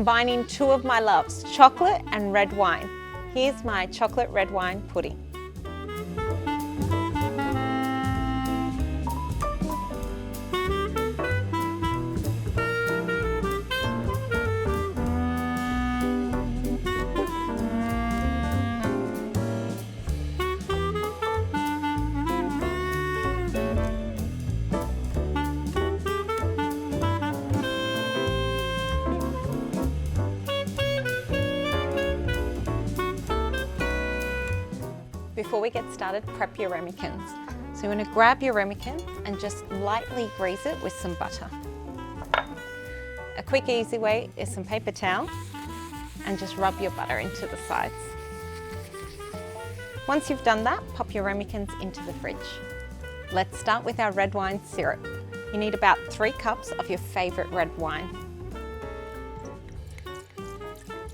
combining two of my loves, chocolate and red wine. Here's my chocolate red wine pudding. Before we get started, prep your ramekins. So you want to grab your ramekin and just lightly grease it with some butter. A quick easy way is some paper towel and just rub your butter into the sides. Once you've done that, pop your ramekins into the fridge. Let's start with our red wine syrup. You need about 3 cups of your favourite red wine.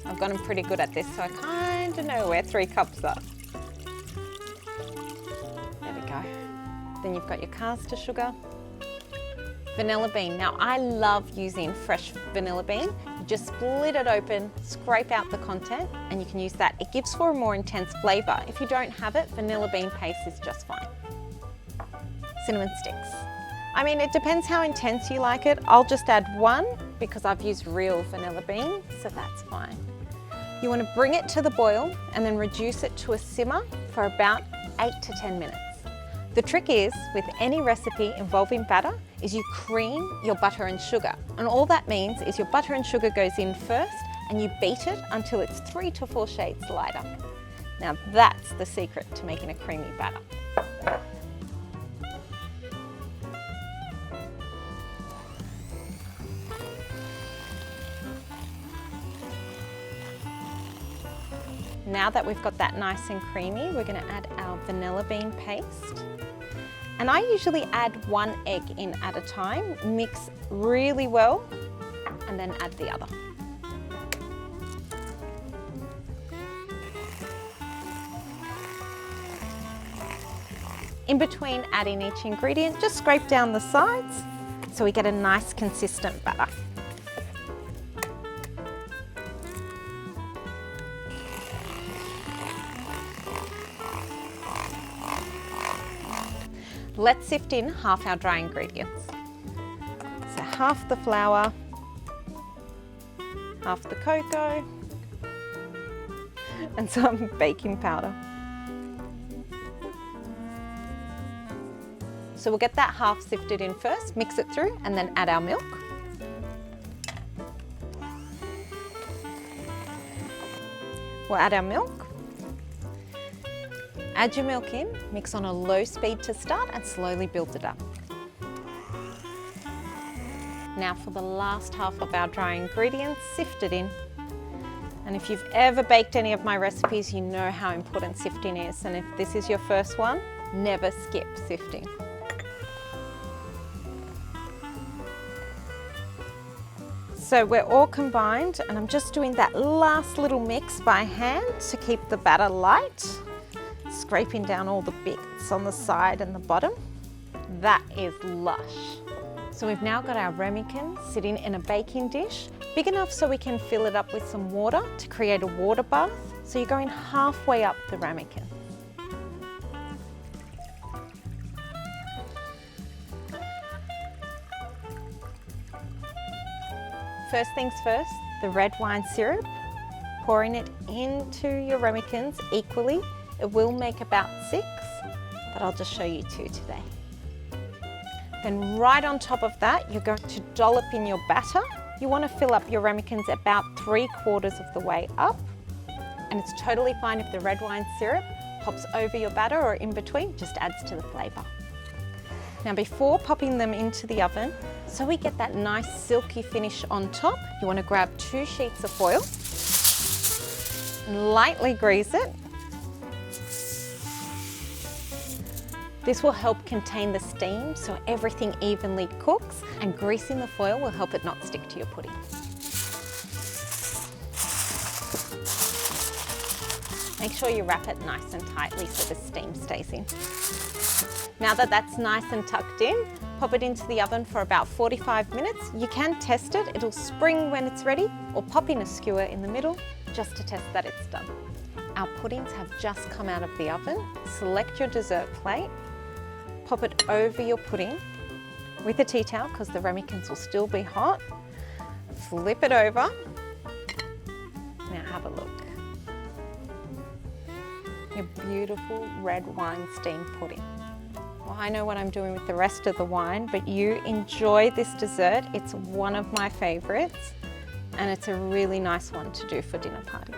I've gotten pretty good at this, so I kind of know where 3 cups are. Then you've got your caster sugar, vanilla bean. Now I love using fresh vanilla bean. You just split it open, scrape out the content, and you can use that. It gives for a more intense flavour. If you don't have it, vanilla bean paste is just fine. Cinnamon sticks. I mean, it depends how intense you like it. I'll just add 1 because I've used real vanilla bean, so that's fine. You want to bring it to the boil and then reduce it to a simmer for about 8 to 10 minutes. The trick is, with any recipe involving batter, is you cream your butter and sugar. And all that means is your butter and sugar goes in first and you beat it until it's 3 to 4 shades lighter. Now that's the secret to making a creamy batter. Now that we've got that nice and creamy, we're going to add our vanilla bean paste. And I usually add 1 egg in at a time, mix really well, and then add the other. In between adding each ingredient, just scrape down the sides so we get a nice consistent batter. Let's sift in half our dry ingredients. So half the flour, half the cocoa, and some baking powder. So we'll get that half sifted in first, mix it through, and then add our milk. We'll add our milk. Add your milk in, mix on a low speed to start and slowly build it up. Now for the last half of our dry ingredients, sift it in. And if you've ever baked any of my recipes, you know how important sifting is. And if this is your first one, never skip sifting. So we're all combined and I'm just doing that last little mix by hand to keep the batter light. Scraping down all the bits on the side and the bottom. That is lush. So we've now got our ramekin sitting in a baking dish, big enough so we can fill it up with some water to create a water bath. So you're going halfway up the ramekin. First things first, the red wine syrup, pouring it into your ramekins equally. It will make about 6, but I'll just show you 2 today. Then right on top of that, you're going to dollop in your batter. You want to fill up your ramekins about 3/4 of the way up. And it's totally fine if the red wine syrup pops over your batter or in between, just adds to the flavour. Now before popping them into the oven, so we get that nice silky finish on top, you want to grab 2 sheets of foil and lightly grease it. This will help contain the steam so everything evenly cooks, and greasing the foil will help it not stick to your pudding. Make sure you wrap it nice and tightly so the steam stays in. Now that that's nice and tucked in, Pop it into the oven for about 45 minutes. You can test it, it'll spring when it's ready, or pop in a skewer in the middle just to test that it's done. Our puddings have just come out of the oven. Select your dessert plate, pop it over your pudding with a tea towel because the ramekins will still be hot. Flip it over. Now have a look. Your beautiful red wine steamed pudding. Well, I know what I'm doing with the rest of the wine, but you enjoy this dessert. It's one of my favorites, and it's a really nice one to do for dinner parties.